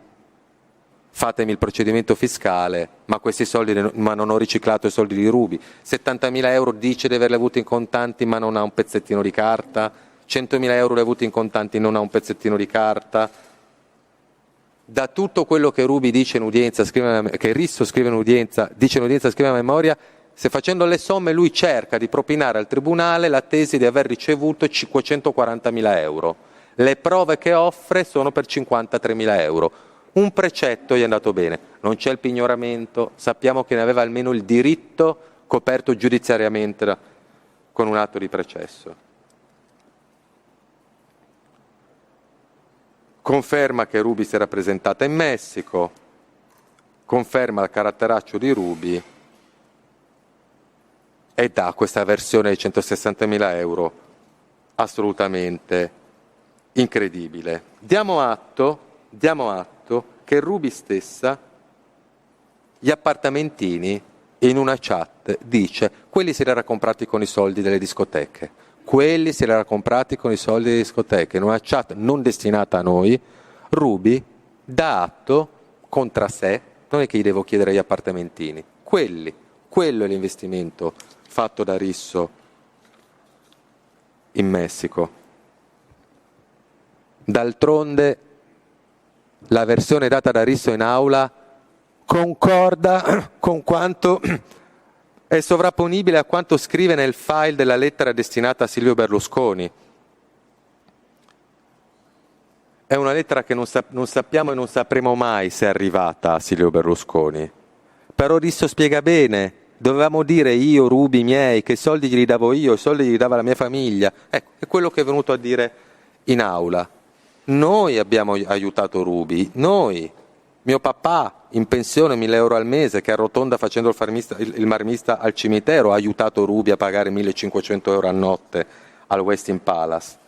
B: fatemi il procedimento fiscale, ma questi soldi ma non ho riciclato i soldi di Ruby. 70.000 euro dice di averli avuti in contanti ma non ha un pezzettino di carta, 100.000 euro li ha avuti in contanti non ha un pezzettino di carta. Da tutto quello che Ruby dice in udienza, che Risso scrive in udienza, dice in udienza, scrive a memoria, se facendo le somme lui cerca di propinare al Tribunale la tesi di aver ricevuto 540.000 euro. Le prove che offre sono per 53.000 euro. Un precetto gli è andato bene. Non c'è il pignoramento, sappiamo che ne aveva almeno il diritto coperto giudiziariamente con un atto di precesso. Conferma che Ruby si era presentata in Messico, conferma il caratteraccio di Ruby e dà questa versione di 160.000 euro assolutamente incredibile. Diamo atto che Ruby stessa gli appartamentini in una chat dice quelli se li era comprati con i soldi delle discoteche, quelli se li era comprati con i soldi delle discoteche, in una chat non destinata a noi. Ruby dà atto contra sé, non è che gli devo chiedere gli appartamentini, quello è l'investimento fatto da Risso in Messico. D'altronde la versione data da Risso in aula concorda con quanto è sovrapponibile a quanto scrive nel file della lettera destinata a Silvio Berlusconi. È una lettera che non sappiamo e non sapremo mai se è arrivata a Silvio Berlusconi. Però Risso spiega bene. Dovevamo dire io, Ruby, miei, che i soldi glieli davo io, i soldi glieli dava la mia famiglia. Ecco, è quello che è venuto a dire in aula. Noi abbiamo aiutato Ruby, noi. Mio papà, in pensione 1.000 euro al mese, che arrotonda facendo il marmista al cimitero, ha aiutato Ruby a pagare 1.500 euro a notte al Westin Palace.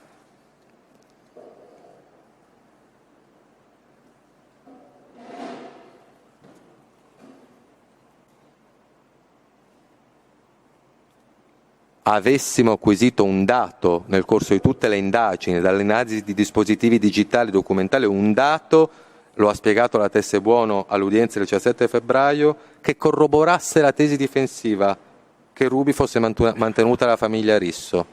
B: Avessimo acquisito un dato nel corso di tutte le indagini, dall'analisi di dispositivi digitali documentali, un dato, lo ha spiegato la Tesse Buono all'udienza del 17 febbraio, che corroborasse la tesi difensiva che Ruby fosse mantenuta dalla famiglia Risso.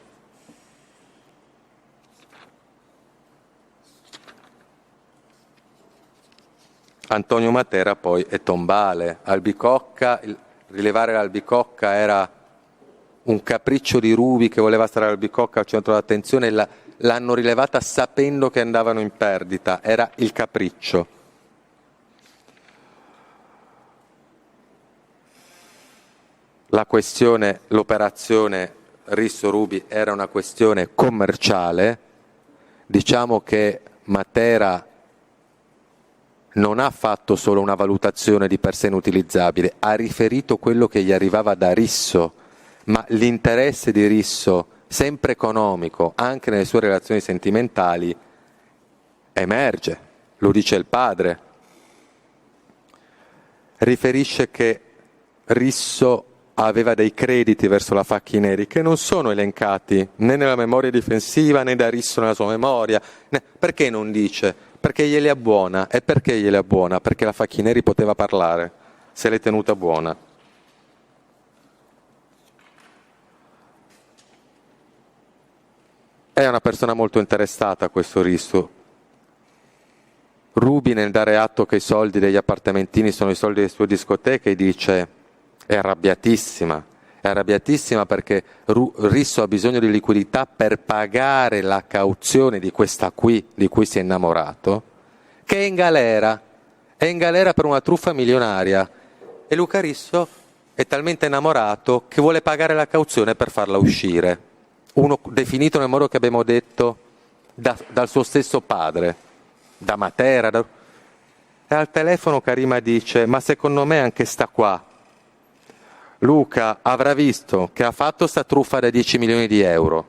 B: Antonio Matera poi è tombale. Albicocca, rilevare l'albicocca era un capriccio di Ruby che voleva stare all'Albicocca al centro dell'attenzione, l'hanno rilevata sapendo che andavano in perdita, era il capriccio. La questione, l'operazione Risso-Ruby era una questione commerciale, diciamo che Matera non ha fatto solo una valutazione di per sé inutilizzabile, ha riferito quello che gli arrivava da Risso, ma l'interesse di Risso, sempre economico, anche nelle sue relazioni sentimentali, emerge, lo dice il padre. Riferisce che Risso aveva dei crediti verso la Facchineri che non sono elencati né nella memoria difensiva né da Risso nella sua memoria. Perché non dice? Perché glieli abbuona. E perché glieli abbuona? Perché la Facchineri poteva parlare, se l'è tenuta buona. È una persona molto interessata a questo Risso. Rubi, nel dare atto che i soldi degli appartamentini sono i soldi delle sue discoteche, dice: è arrabbiatissima perché Risso ha bisogno di liquidità per pagare la cauzione di questa qui, di cui si è innamorato, che è in galera per una truffa milionaria, e Luca Risso è talmente innamorato che vuole pagare la cauzione per farla uscire. Uno definito nel modo che abbiamo detto dal suo stesso padre, da Matera. E al telefono Karima dice: ma secondo me anche sta qua Luca avrà visto che ha fatto sta truffa da 10 milioni di euro,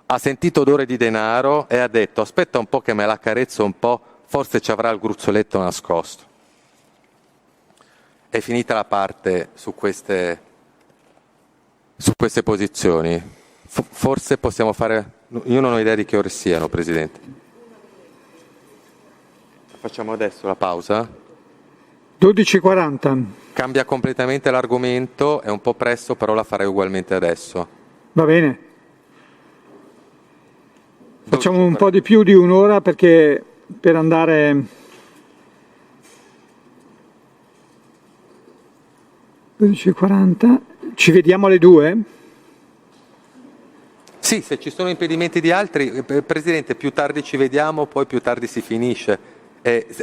B: ha sentito odore di denaro e ha detto: aspetta un po' che me la carezzo un po', forse ci avrà il gruzzoletto nascosto. È finita la parte su queste posizioni. Forse possiamo fare... Io non ho idea di che ore siano, Presidente. Facciamo adesso la pausa?
A: 12:40.
B: Cambia completamente l'argomento, è un po' presto, però la farei ugualmente adesso.
A: Va bene. Facciamo un po' di più di un'ora perché per andare... 12:40. Ci vediamo alle 2?
B: Sì, se ci sono impedimenti di altri, Presidente, più tardi ci vediamo, poi più tardi si finisce.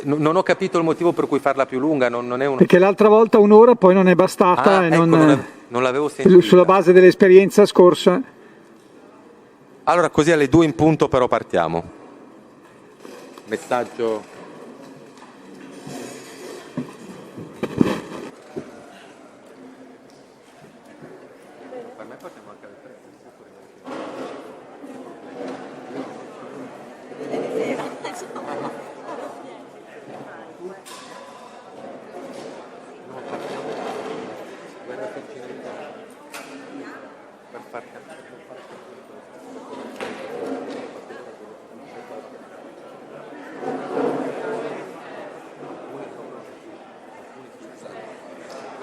B: Non ho capito il motivo per cui farla più lunga, non è
A: Perché l'altra volta un'ora poi non è bastata, e
B: ecco, non l'avevo sentita.
A: Sulla base dell'esperienza scorsa.
B: Allora così alle 2 in punto però partiamo. Messaggio...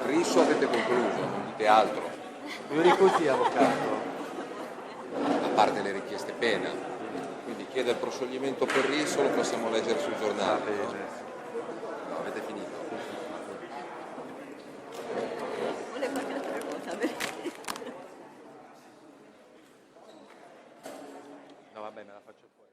C: Risso avete concluso, non dite altro,
B: Io dico così, avvocato.
C: a parte le richieste pena. Quindi chiede il proscioglimento per Risso, lo possiamo leggere sul giornale. No? No, avete finito.
D: Volevo fare un'altra cosa.
B: No, vabbè, me la faccio fuori.